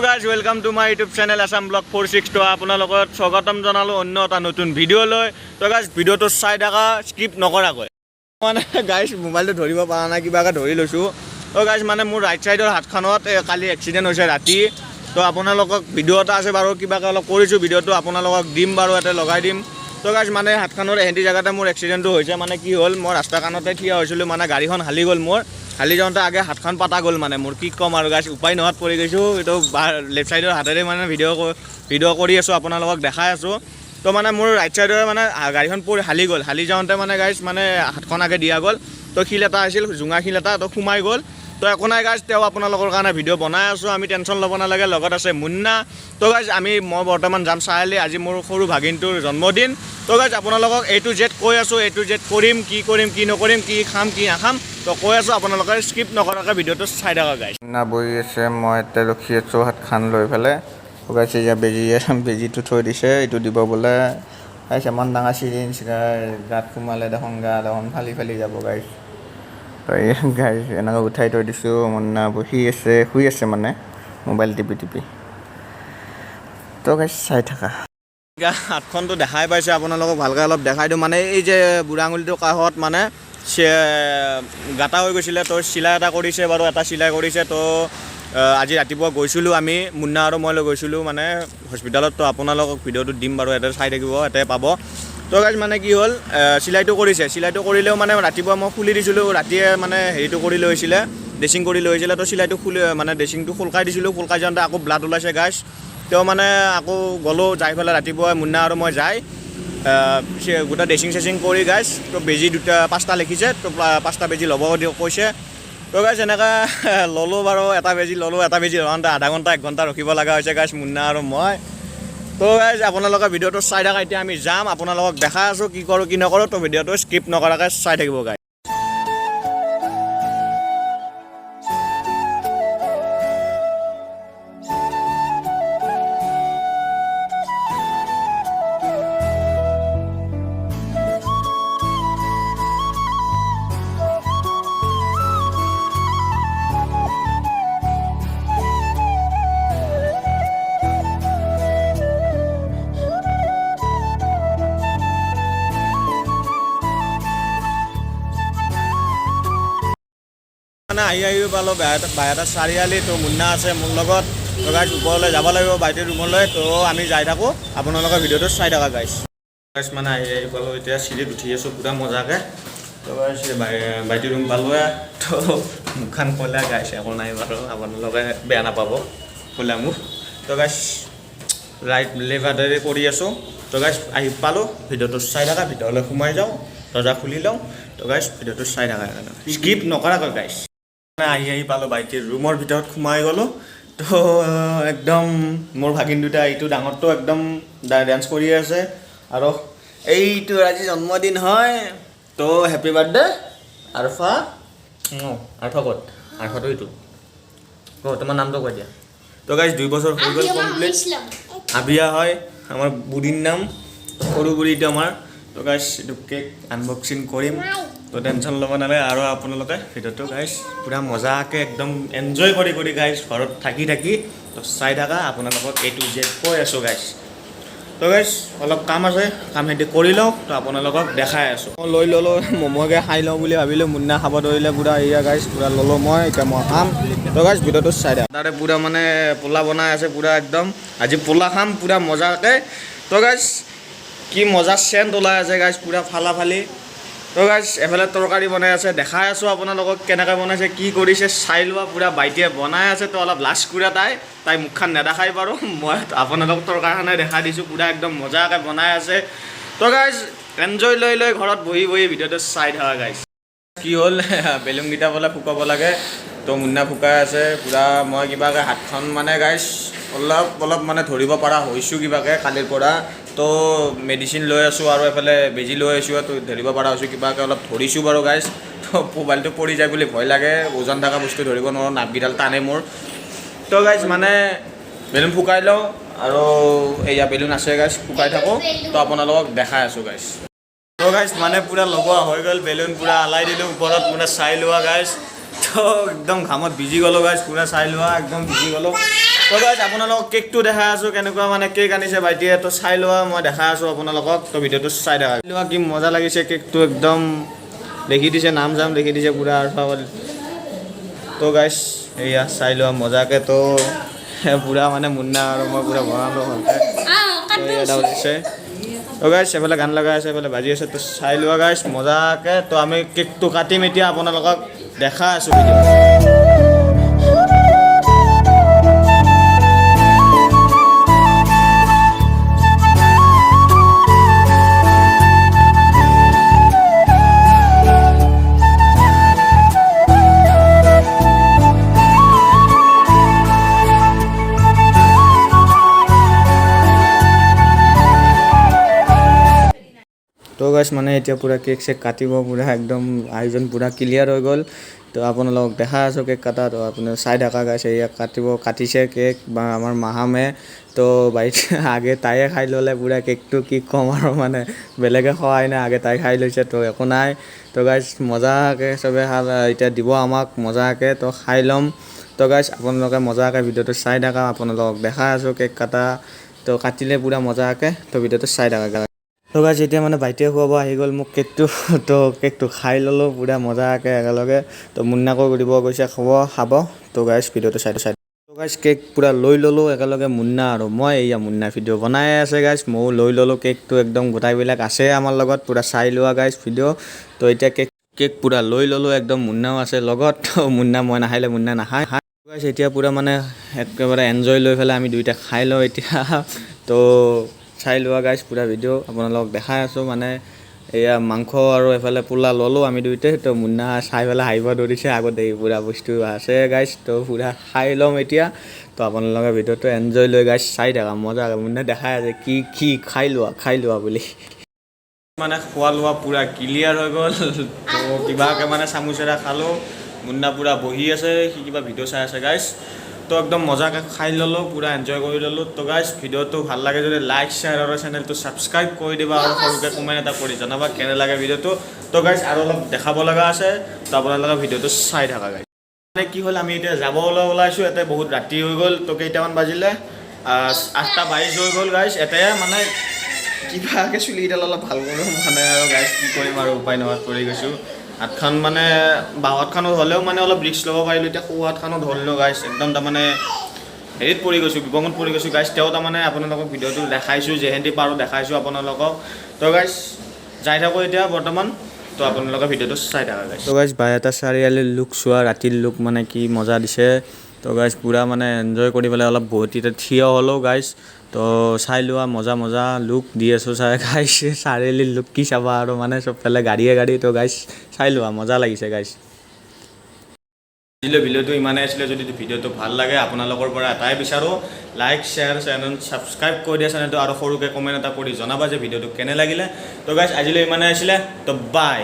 guys welcome to my YouTube channel Assam blog 46 তো আপোনালোকক স্বাগতম জনালো অন্য এটা নতুন ভিডিঅ' লৈ তো গাইজ ভিডিঅ'টো চাই থাকা স্কিপ নকৰাকৈ মানে গাইজ মোবাইলটো ধৰিব পৰা নাই কিবাকে ধৰি লৈছোঁ তো গাইজ মানে মোৰ ৰাইট চাইডৰ হাতখনত কালি এক্সিডেণ্ট হৈছে ৰাতি তো আপোনালোকক ভিডিঅ' এটা আছে বাৰু কিবাকে অলপ কৰিছোঁ ভিডিঅ'টো আপোনালোকক দিম বাৰু ইয়াতে লগাই দিম তো গাইজ মানে হাতখনৰ এহেঁতি জেগাতে মোৰ এক্সিডেণ্টটো হৈছে মানে কি হ'ল মই ৰাস্তা কাণতে থিয় হৈছিলোঁ মানে গাড়ীখন হালি গ'ল মোৰ হালি যাওঁতে আগে হাতখন পাতা গ'ল মানে মোৰ কি ক'ম আৰু গাইজ উপায় নোহোৱাত পৰি গৈছোঁ এইটো লেফ্ট চাইডৰ হাতেৰে মানে ভিডিঅ' কৰি আছোঁ আপোনালোকক দেখাই আছোঁ তো মানে মোৰ ৰাইট চাইডৰে মানে গাড়ীখন পৰি হালি গ'ল হালি যাওঁতে মানে গাইজ মানে হাতখন আগে দিয়া গ'ল তো শিল এটা আছিল জোঙা শিল এটা তো সোমাই গ'ল তো একো নাই গাইজ তেওঁ আপোনালোকৰ কাৰণে ভিডিঅ' বনাই আছোঁ আমি টেনশ্যন ল'ব নালাগে লগত আছে মুন্না তো গাইজ মই বৰ্তমান যাম চাৰিআলি আজি মোৰ সৰু ভাগিনটোৰ জন্মদিন তো গাইজ আপোনালোকক A to Z কৈ আছোঁ A to Z কৰিম কি নকৰিম কি খাম কি নাখাম তো কৈ আছোঁ আপোনালোকে স্কিপ নকৰাকৈ ভিডিঅ'টো চাই থাকক গাইজ না বহি আছে মই এতিয়া ৰখি আছোঁ হাতখন লৈ পেলাই গাইছে এতিয়া বেজীটো থৈ দিছে এইটো দিব বোলে গাইছে ইমান ডাঙৰ চিৰিঞ্জ গাত সোমালে দেখোন গা দেখোন ফালি যাব গাইছ তো এই গাইছ এনেকৈ উঠাই থৈ দিছোঁ মুন্না বহি আছে শুই আছে মানে মোবাইল টিপি তো গাইছ চাই থাকা হাতখনটো দেখাই পাইছে আপোনালোকক ভালকৈ অলপ দেখাই দিওঁ মানে এই যে বুঢ়া আঙুলিটোৰ কাষত মানে গাঁতা হৈ গৈছিলে তো চিলাই এটা কৰিছে বাৰু এটা চিলাই কৰিছে তো আজি ৰাতিপুৱা গৈছিলোঁ আমি মুন্না আৰু মই লৈ গৈছিলোঁ মানে হস্পিটেলত তো আপোনালোকক ভিডিঅ'টো দিম বাৰু ইয়াতে চাই থাকিব ইয়াতে পাব তো গাইজ মানে কি হ'ল চিলাইটো কৰিছে চিলাইটো কৰিলেও মানে ৰাতিপুৱা মই খুলি দিছিলোঁ ৰাতিয়ে মানে হেৰিটো কৰি লৈছিলে ড্ৰেছিং কৰি লৈছিলে তো চিলাইটো মানে ড্ৰেছিংটো খুলকাই দিছিলোঁ খুলকাই যাওঁতে আকৌ ব্লাড ওলাইছে গাইজ তেওঁ মানে আকৌ গ'লোঁ যাই পেলাই ৰাতিপুৱা মুন্না আৰু মই যাই গোটেই ড্ৰেছিং চেছিং কৰি গাইজ তো বেজী 5টা লিখিছে তো 5টা বেজী ল'ব কৈছে তো গাইজ এনেকৈ ল'লোঁ বাৰু এটা বেজী লওঁতে আধা ঘণ্টা 1 ঘণ্টা ৰখিব লগা হৈছে গাইজ মুন্না আৰু মই তো গাইজ আপোনালোকে ভিডিঅ'টো চাই থাকা এতিয়া আমি যাম আপোনালোকক দেখাই আছোঁ কি কৰোঁ কি নকৰোঁ তো ভিডিঅ'টো স্কিপ নকৰাকৈ চাই থাকিব গাইজ মানে আহি পালোঁ বাইহাটা চাৰিআলি তো মুন্না আছে মোৰ লগত তো গাইজ ওপৰলৈ যাব লাগিব বাইটিৰ ৰুমলৈ তো আমি যাই থাকোঁ আপোনালোকৰ ভিডিঅ'টো চাই থাকা গাইজ মানে আহি পালোঁ এতিয়া চিৰিত উঠি আছোঁ পূৰা মজাকৈ তো গাইজ বাইটিৰ ৰুম পালোঁ তো মুখখন ক'লা গাইজ একো নাই বাৰু আপোনালোকে বেয়া নাপাব ক'লা মুখ তো গাইজ লেফ্ট হাতেৰে কৰি আছোঁ তো গাইজ আহি পালোঁ ভিডিঅ'টো চাই থাকা ভিতৰলৈ সোমাই যাওঁ দৰ্জা খুলি লওঁ তো গাইজ ভিডিঅ'টো চাই থাকা স্কিপ নকৰাকৈ গাইজ আহি পালোঁ বাইটিৰ ৰুমৰ ভিতৰত সোমাই গ'লোঁ তো একদম মোৰ ভাগিন দুটা এইটো ডাঙৰটো একদম ডান্স কৰি আছে আৰু এইটো আজি জন্মদিন হয় তো হেপী বাৰ্থডে আৰফা ক'ত আৰফাটো এইটো তোমাৰ নামটো কৈ দিয়া তো গাইজ 2 বছৰ হৈ গ'ল কমপ্লিট আবিয়া হয় আমাৰ বুঢ়ীৰ নাম সৰু বুঢ়ীটো আমাৰ তো গাইজ এইটো কেক আনবক্সিং কৰিম তো টেনশ্যন ল'ব নালাগে আৰু আপোনালোকে ভিডিঅ'টো গাইজ পূৰা মজাকৈ একদম এনজয় কৰি গাইজ ঘৰত থাকি তো চাই থাকা আপোনালোকক A to Z কৈ আছোঁ গাইজ তো গাইজ অলপ কাম আছে কাম সিহঁতি কৰি লওঁ তো আপোনালোকক দেখাই আছোঁ মই লৈ ল'লোঁ ম'ম'কে খাই লওঁ বুলি ভাবিলোঁ মুন্না খাব ধৰিলে পূৰা এয়া গাইজ পূৰা ল'লোঁ মই এতিয়া মই খাম তো গাইজ ভিডিঅ'টো চাই থাকা তাতে পূৰা মানে পোলা বনাই আছে পূৰা একদম আজি পোলা খাম পূৰা মজাকৈ তো গাইজ কি মজা চেণ্ট ওলাই আছে গাইজ পূৰা ফালি তো গাইজ এফালে তৰকাৰী বনাই আছে দেখাই আছোঁ আপোনালোকক কেনেকৈ বনাইছে কি কৰিছে চাই লোৱা পূৰা বাইটিয়ে বনাই আছে তো অলপ লাজ কৰি তাই মুখখন নেদেখাই বাৰু মই আপোনালোকক তৰকাৰীখনে দেখাই দিছোঁ পূৰা একদম মজাকৈ বনাই আছে তো গাইজ এনজয় লৈ ঘৰত বহি ভিডিঅ'টো চাই থাকা গাইজ কি হ'ল বেলুনকেইটা বোলে ফুকাব লাগে তো মুন্না ফুকাই আছে পূৰা মই কিবাকৈ হাতখন মানে গাইজ অলপ মানে ধৰিব পৰা হৈছোঁ কিবাকৈ কালিৰ পৰা তো মেডিচিন লৈ আছোঁ আৰু এফালে বেজী লৈ আছোঁ তো ধৰিব পৰা হৈছোঁ কিবাকৈ অলপ ধৰিছোঁ বাৰু গাইজ তো মোবাইলটো পৰি যায় বুলি ভয় লাগে ওজন থকা বস্তু ধৰিব নোৱাৰোঁ নাককেইডাল টানে মোৰ তো গাইজ মানে বেলুন ফুকাই লওঁ আৰু এয়া বেলুন আছে গাইজ ফুকাই থাকোঁ তো আপোনালোকক দেখাই আছোঁ গাইজ তো গাইজ মানে পূৰা লগোৱা হৈ গ'ল বেলুন পূৰা আলাই দিলোঁ ওপৰত মানে চাই লোৱা গাইজ তো একদম ঘামত ভিজি গ'লোঁ গাইজ পূৰা চাই লোৱা একদম ভিজি গ'লোঁ তো তো গাইজ আপোনালোকক কেকটো দেখাই আছোঁ কেনেকুৱা মানে কেক আনিছে ভাইটিয়ে তো চাই লোৱা মই দেখাই আছোঁ আপোনালোকক তো ভিডিঅ'টো চাই দেখা লোৱা কি মজা লাগিছে কেকটো একদম লিখি দিছে নাম জাম লিখি দিছে পুৰা আৰু তো গাইজ এয়া চাই লোৱা মজাকৈ তো পুৰা মানে মুন্না আৰু মই পুৰা বনালোঁ ভালকৈ তো এটা হৈছে তো গাইজ এইফালে গান লগাই আছে এইফালে বাজি আছে তো চাই লোৱা গাইজ মজাকৈ তো আমি কেকটো কাটিম এতিয়া আপোনালোকক দেখাই আছোঁ ভিডিঅ' তো গাইছ মানে এতিয়া পুৰা কেক চেক কাটিব পুৰা একদম আয়োজন পুৰা ক্লিয়াৰ হৈ গ'ল তো আপোনালোকক দেখাই আছোঁ কেক কটা তো আপোনাৰ চাই থকা গাইছে ইয়াক কাটিছে কেক বা আমাৰ মাহামে তো বাইতে আগে তাইয়ে খাই ল'লে পুৰা কেকটো কি ক'ম আৰু মানে বেলেগে খোৱাই নাই আগে তাই খাই লৈছে তো একো নাই তো গাইছ মজাকৈ চবে এতিয়া দিব আমাক মজাকৈ তো খাই ল'ম তো গাইছ আপোনালোকে মজাকৈ ভিডিঅ'টো চাই থাকা আপোনালোকক দেখাই আছোঁ কেক কটা তো কাটিলে পুৰা মজাকৈ তো ভিডিঅ'টো চাই থাকা তো গাইজ এতিয়া মানে ভাইটিয়ে খুৱাব আহি গ'ল মোক কেকটো তো কেকটো খাই ল'লোঁ পুৰা মজাকৈ একেলগে তো মুন্নাকো দিব গৈছে খাব তো গাইজ ভিডিঅ'টো চাই তো গাইজ কেক পুৰা লৈ ল'লোঁ একেলগে মুন্না আৰু মই এয়া মুন্না ভিডিঅ' বনাই আছে গাইজ ময়ো লৈ ল'লোঁ কেকটো একদম গোটাইবিলাক আছে আমাৰ লগত পুৰা চাই লোৱা গাইজ ভিডিঅ' তো এতিয়া কেক পুৰা লৈ ল'লোঁ একদম মুন্নাও আছে লগত তো মুন্না মই নাখাইলে মুন্না নাখায় গাইজ এতিয়া পুৰা মানে একেবাৰে এনজয় লৈ পেলাই আমি দুইটা খাই লওঁ এতিয়া তো চাই লোৱা গাইজ পুৰা ভিডিঅ' আপোনালোকক দেখাই আছোঁ মানে এয়া মাংস আৰু এফালে পোলা ল'লোঁ আমি দুইটাই তো মুন্না চাই পেলাই হাঁহিব ধৰিছে আগতে এই পুৰা বস্তু আছে গাইজ তো পুৰা খাই ল'ম এতিয়া তো আপোনালোকে ভিডিঅ'টো এনজয় লৈ গাইজ চাই থাকা মজা মুন্না দেখাই আছে কি খাই লোৱা বুলি মানে খোৱা লোৱা পুৰা ক্লিয়াৰ হৈ গ'ল তো কিবাকৈ মানে চামুচেৰে খালোঁ মুন্না পুৰা বহি আছে সি কিবা ভিডিঅ' চাই আছে গাইজ তো একদম মজাকৈ খাই ল'লোঁ পুৰা এনজয় কৰি ল'লোঁ তো গাইজ ভিডিঅ'টো ভাল লাগে যদি লাইক শ্বেয়াৰ আৰু চেনেলটো ছাবস্ক্ৰাইব কৰি দিবা আৰু সৰুকৈ কমেণ্ট এটা কৰি জনাবা কেনে লাগে ভিডিঅ'টো তো গাইজ আৰু অলপ দেখাব লগা আছে তো আপোনালোকে ভিডিঅ'টো চাই থাকা গাইজ মানে কি হ'ল আমি এতিয়া যাবলৈ ওলাইছোঁ ইয়াতে বহুত ৰাতি হৈ গ'ল তো কেইটামান বাজিলে 8:22 হৈ গ'ল গাইজ এটাই মানে কিবাকৈ চুলিকেইডাল অলপ ভাল কৰোঁ মানে আৰু গাইজ কি কৰিম আৰু উপায় নোহোৱাত পৰি গৈছোঁ হাতখন মানে বাঁহতখনত হ'লেও মানে অলপ ৰিক্স ল'ব পাৰিলোঁ এতিয়া সৌ হাতখনত ধৰিলোঁ গাইজ একদম তাৰমানে হেৰিত পৰি গৈছোঁ বিপঙত পৰি গৈছোঁ গাইজ তেওঁ তাৰমানে আপোনালোকক ভিডিঅ'টো দেখাইছোঁ যেহেঁতি পাৰোঁ দেখাইছোঁ আপোনালোকক তো গাইজ যাই থাকোঁ এতিয়া বৰ্তমান তো আপোনালোকে ভিডিঅ'টো চাই থাকা গাইজ তো গাইজ বাইহাটা চাৰিআলিৰ লুক চোৱা ৰাতিৰ লুক মানে কি মজা দিছে তো গাইজ পুৰা মানে এনজয় কৰি পেলাই অলপ বহুত এতিয়া থিয় হ'লেও গাইজ তো চাই লোৱা মজা লুক দি আছোঁ চাই গাইজ চাৰিআলিৰ লুক কি চাবা আৰু মানে চবফালে গাড়ী তো গাইজ চাই লোৱা মজা লাগিছে গাইজ আজিলৈ ভিডিঅ'টো ইমানেই আছিলে যদি ভিডিঅ'টো ভাল লাগে আপোনালোকৰ পৰা এটাই বিচাৰোঁ লাইক শ্বেয়াৰ চেনেল ছাবস্ক্ৰাইব কৰি দিয়া চেনেলটো আৰু সৰুকৈ কমেণ্ট এটা কৰি জনাবা যে ভিডিঅ'টো কেনে লাগিলে তো গাইজ আজিলৈ ইমানেই আছিলে তো বাই